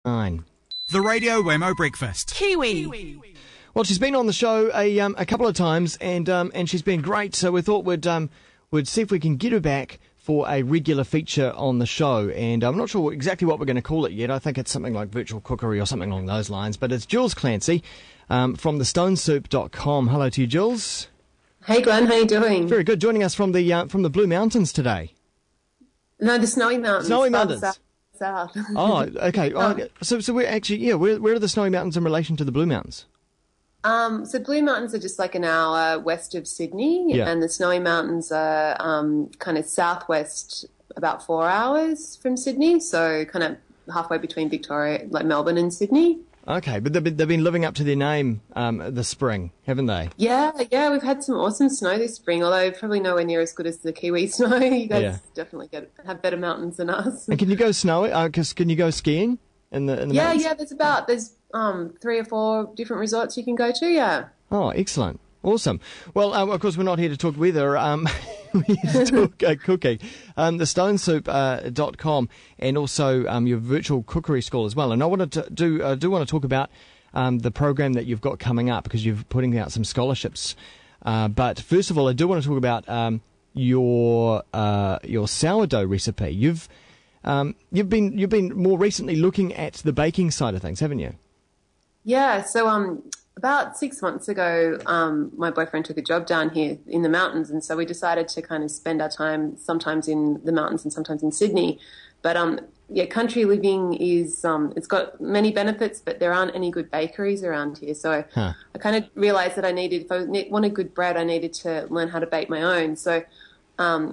9. The Radio Wammo Breakfast. Kiwi. Well, she's been on the show a couple of times, and she's been great. So we thought we'd see if we can get her back for a regular feature on the show. And I'm not sure exactly what we're going to call it yet. I think it's something like virtual cookery or something along those lines. But it's Jules Clancy from thestonesoup.com. Hello to you, Jules. Hey, Glenn. How you doing? Very good. Joining us from the Blue Mountains today. No, the Snowy Mountains. Snowy Mountains. South. Oh, okay. So we're actually, where are the Snowy Mountains in relation to the Blue Mountains? So Blue Mountains are just like an hour west of Sydney, and the Snowy Mountains are kind of southwest, about 4 hours from Sydney, so kind of halfway between Victoria, like Melbourne and Sydney. Okay, but they've been living up to their name this spring, haven't they? Yeah, we've had some awesome snow this spring, although probably nowhere near as good as the Kiwi snow. You guys definitely have better mountains than us. And can you go can you go skiing in the mountains? Yeah, there's 3 or 4 different resorts you can go to, yeah. Oh, excellent. Awesome. Well, of course, we're not here to talk weather. We're here to talk cooking. Thestonesoup.com and also your virtual cookery school as well. And I wanted to do want to talk about the program that you've got coming up because you're putting out some scholarships. But first of all, I do want to talk about your sourdough recipe. You've been more recently looking at the baking side of things, haven't you? Yeah. So about 6 months ago, my boyfriend took a job down here in the mountains, and so we decided to kind of spend our time sometimes in the mountains and sometimes in Sydney. But country living is it's got many benefits, but there aren't any good bakeries around here. So I kind of realised that if I wanted good bread, I needed to learn how to bake my own. So I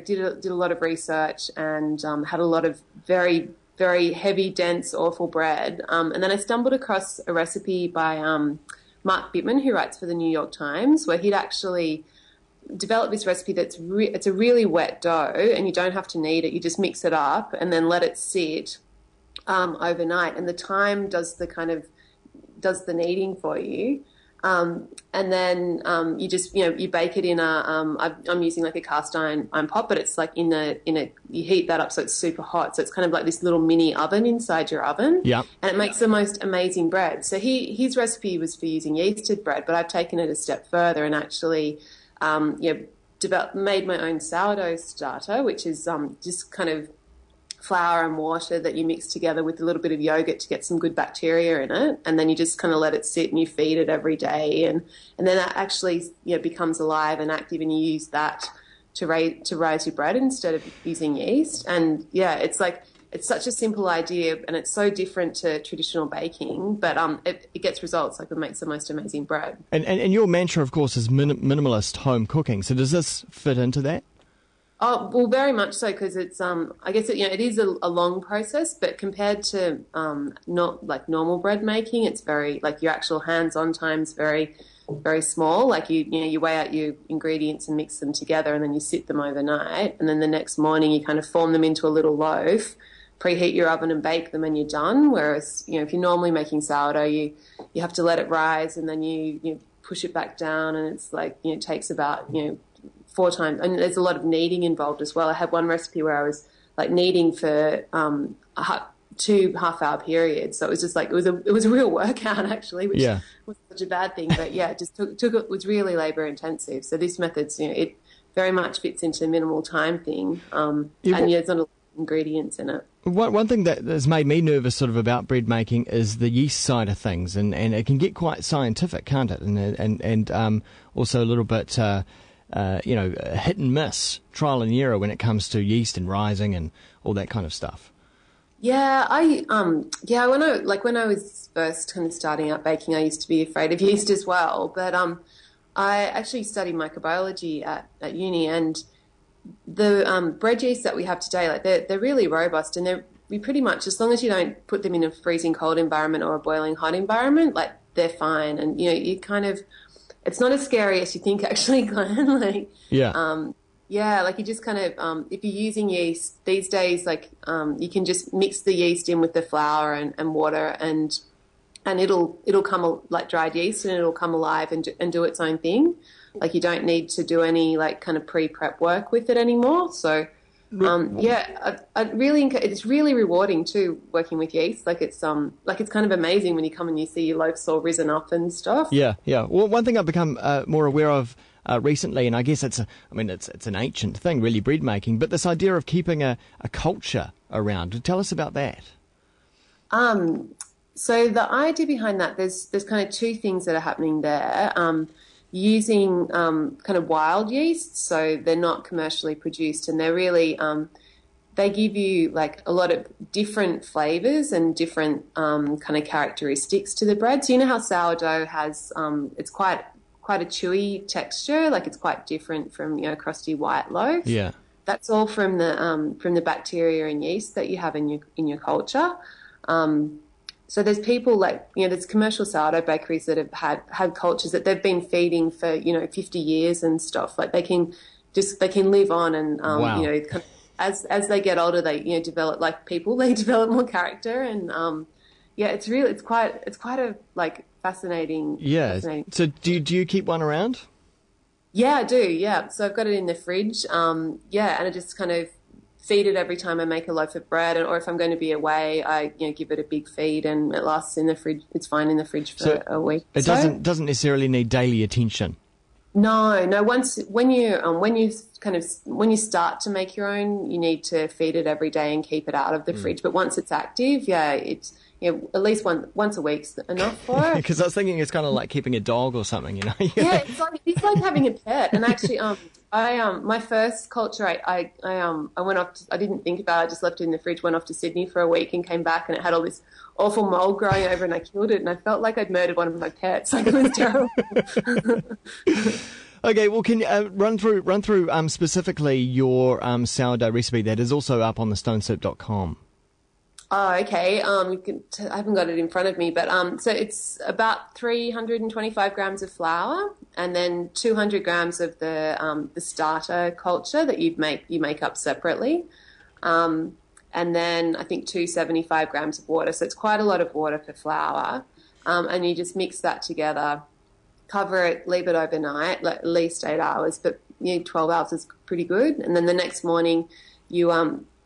did a lot of research and had a lot of very, very heavy, dense, awful bread. And then I stumbled across a recipe by Mark Bittman, who writes for the New York Times, where he'd actually developed this recipe that's it's a really wet dough, and you don't have to knead it. You just mix it up and then let it sit overnight. And the time does the kneading for you. And then you just you bake it in I'm using like a cast iron pot, but it's like you heat that up so it's super hot, so it's kind of like this little mini oven inside your oven. Yeah. And it makes the most amazing bread. So his recipe was for using yeasted bread, but I've taken it a step further and actually made my own sourdough starter, which is just kind of flour and water that you mix together with a little bit of yogurt to get some good bacteria in it, and then you just kind of let it sit and you feed it every day, and then that actually becomes alive and active, and you use that to rise your bread instead of using yeast. And it's such a simple idea, and it's so different to traditional baking, but it gets results. Like, it makes the most amazing bread. And your mantra, of course, is minimalist home cooking. So does this fit into that? Oh, well, very much so, because it's I guess it is a long process, but compared to not like normal bread making, it's very like your actual hands-on time's very, very small. Like you weigh out your ingredients and mix them together, and then you sit them overnight, and then the next morning you kind of form them into a little loaf, preheat your oven and bake them, and you're done. Whereas if you're normally making sourdough, you have to let it rise, and then you push it back down, and it's like it takes about 4 times, and there's a lot of kneading involved as well. I had one recipe where I was like kneading for 2 half-hour periods, so it was just like it was a real workout actually, which wasn't such a bad thing. But it just it was really labour intensive. So this method's it very much fits into a minimal time thing, and there's not a lot of ingredients in it. One thing that has made me nervous sort of about bread making is the yeast side of things, and it can get quite scientific, can't it? And also a little bit. Hit and miss, trial and error when it comes to yeast and rising and all that kind of stuff. Yeah, when I was first kind of starting out baking, I used to be afraid of yeast as well. But I actually studied microbiology at uni, and the bread yeast that we have today, like they're really robust, and we pretty much, as long as you don't put them in a freezing cold environment or a boiling hot environment, like they're fine. And you kind of, it's not as scary as you think, actually, Glenn. Like, like you just kind of, if you're using yeast these days, like you can just mix the yeast in with the flour and water, and it'll come like dried yeast, and it'll come alive and do its own thing. Like, you don't need to do any like kind of pre-prep work with it anymore. So I really it's really rewarding too working with yeast. It's kind of amazing when you come and you see your loaves all risen up and stuff. Yeah. Well, one thing I've become more aware of recently, and I guess it's an ancient thing, really, bread making, but this idea of keeping a culture around. Tell us about that. So the idea behind that, there's kind of two things that are happening there. Using kind of wild yeast, so they're not commercially produced, and they're really they give you like a lot of different flavors and different kind of characteristics to the bread. So you know how sourdough has it's quite a chewy texture, like it's quite different from crusty white loaf. Yeah, that's all from the bacteria and yeast that you have in your culture. So there's people there's commercial sourdough bakeries that have had cultures that they've been feeding for 50 years and stuff. Like they can live on, and wow. As they get older, they develop like people. They develop more character, and it's quite a fascinating. Yeah. Fascinating. So do you keep one around? Yeah, I do. Yeah. So I've got it in the fridge. And I just kind of feed it every time I make a loaf of bread, or if I'm going to be away, I give it a big feed, and it lasts in the fridge. It's fine in the fridge for a week. It doesn't necessarily need daily attention. No. When you start to make your own, you need to feed it every day and keep it out of the fridge. But once it's active, it's at least once a week's enough for it. Because I was thinking it's kind of like keeping a dog or something, Yeah, it's like having a pet. And actually, my first culture, I went off. I didn't think about it. I just left it in the fridge. Went off to Sydney for a week and came back, and it had all this awful mold growing over, and I killed it. And I felt like I'd murdered one of my pets. Like it was terrible. Okay, well, can you run through specifically your sourdough recipe that is also up on the stonesoup.com? Oh, okay. I haven't got it in front of me, but so it's about 325 grams of flour, and then 200 grams of the starter culture that you make up separately, and then I think 275 grams of water. So it's quite a lot of water for flour, and you just mix that together, cover it, leave it overnight, like at least 8 hours, but 12 hours is pretty good. And then the next morning, you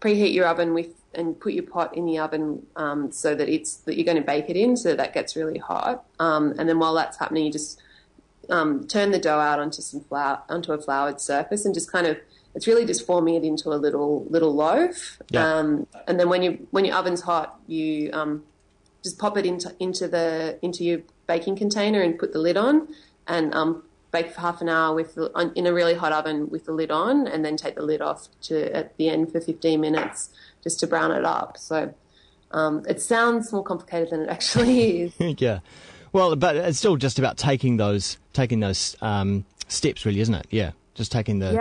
preheat your oven and put your pot in the oven so that you're going to bake it in, so that gets really hot. And then while that's happening, you just turn the dough out onto a floured surface, and just kind of, it's really just forming it into a little loaf. Yeah. And then when your oven's hot, you just pop it into your baking container and put the lid on, and bake for half an hour in a really hot oven with the lid on, and then take the lid off at the end for 15 minutes just to brown it up. So it sounds more complicated than it actually is. Yeah. Well, but it's still just about taking those steps, really, isn't it? Yeah. Just taking the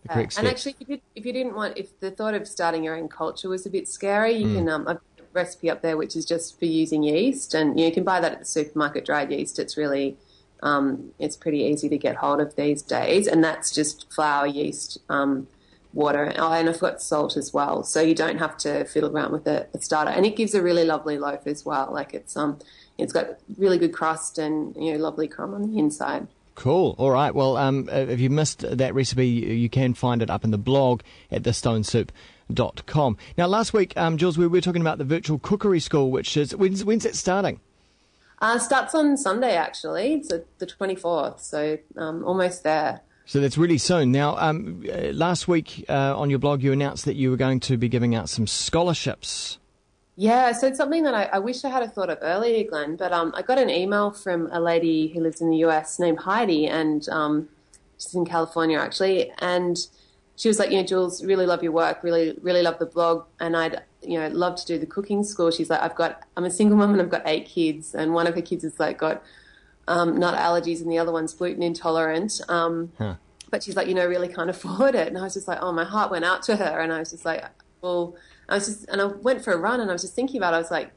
correct steps. And actually, if the thought of starting your own culture was a bit scary, you can I've got a recipe up there which is just for using yeast, and you can buy that at the supermarket, dried yeast. It's really it's pretty easy to get hold of these days, and that's just flour, yeast, water, and I've got salt as well, so you don't have to fiddle around with a starter, and it gives a really lovely loaf as well. Like it's got really good crust and lovely crumb on the inside. Cool. All right. Well, if you missed that recipe, you can find it up in the blog at thestonesoup.com. Now, last week, Jules, we were talking about the virtual cookery school, which is when's it starting? Starts on Sunday, actually. It's the 24th, so almost there. So that's really soon. Now, last week on your blog, you announced that you were going to be giving out some scholarships. Yeah, so it's something that I wish I had thought of earlier, Glenn, but I got an email from a lady who lives in the US named Heidi, and she's in California, actually, and she was like, Jules, really love your work, really, really love the blog, and I'd love to do the cooking school. She's like, I'm a single mum and I've got 8 kids, and one of her kids has got nut allergies and the other one's gluten intolerant. But she's like, really can't afford it. And I was just like, oh, my heart went out to her, and I was just like, well, and I went for a run, and I was just thinking about it. I was like,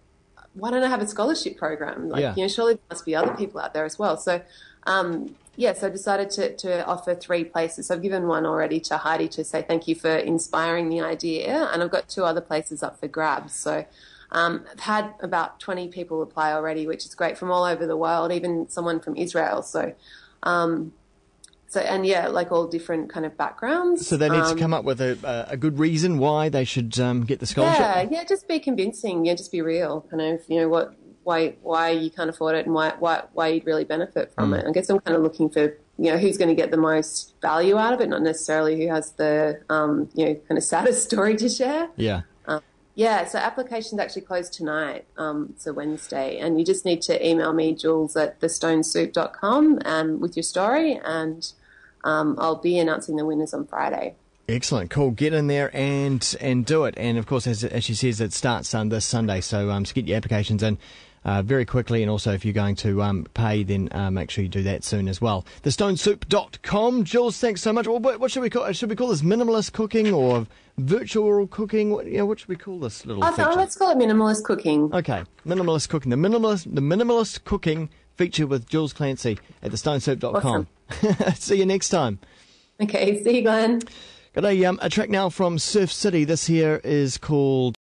why don't I have a scholarship program? Surely there must be other people out there as well. So, so I decided to offer 3 places. So I've given one already to Heidi to say thank you for inspiring the idea, and I've got 2 other places up for grabs. So I've had about 20 people apply already, which is great, from all over the world, even someone from Israel. So So, and yeah, like all different kind of backgrounds. So they need to come up with a good reason why they should get the scholarship? Yeah, just be convincing. Yeah, just be real. Kind of, why you can't afford it and why you'd really benefit from it. I guess I'm kind of looking for, who's going to get the most value out of it, not necessarily who has the, kind of saddest story to share. Yeah. So applications actually close tonight. It's a Wednesday. And you just need to email me, Jules, at thestonesoup.com with your story, and I'll be announcing the winners on Friday. Excellent, cool. Get in there and do it. And of course, as she says, it starts this Sunday. So get your applications in very quickly. And also, if you're going to pay, then make sure you do that soon as well. Thestonesoup.com. Jules, thanks so much. Well, what should we call? Should we call this minimalist cooking or virtual cooking? What should we call this little feature? Let's call it minimalist cooking. Okay, minimalist cooking. The minimalist cooking feature with Jules Clancy at thestonesoup.com. Awesome. See you next time. Okay, see you, Glenn. Got a track now from Surf City. This here is called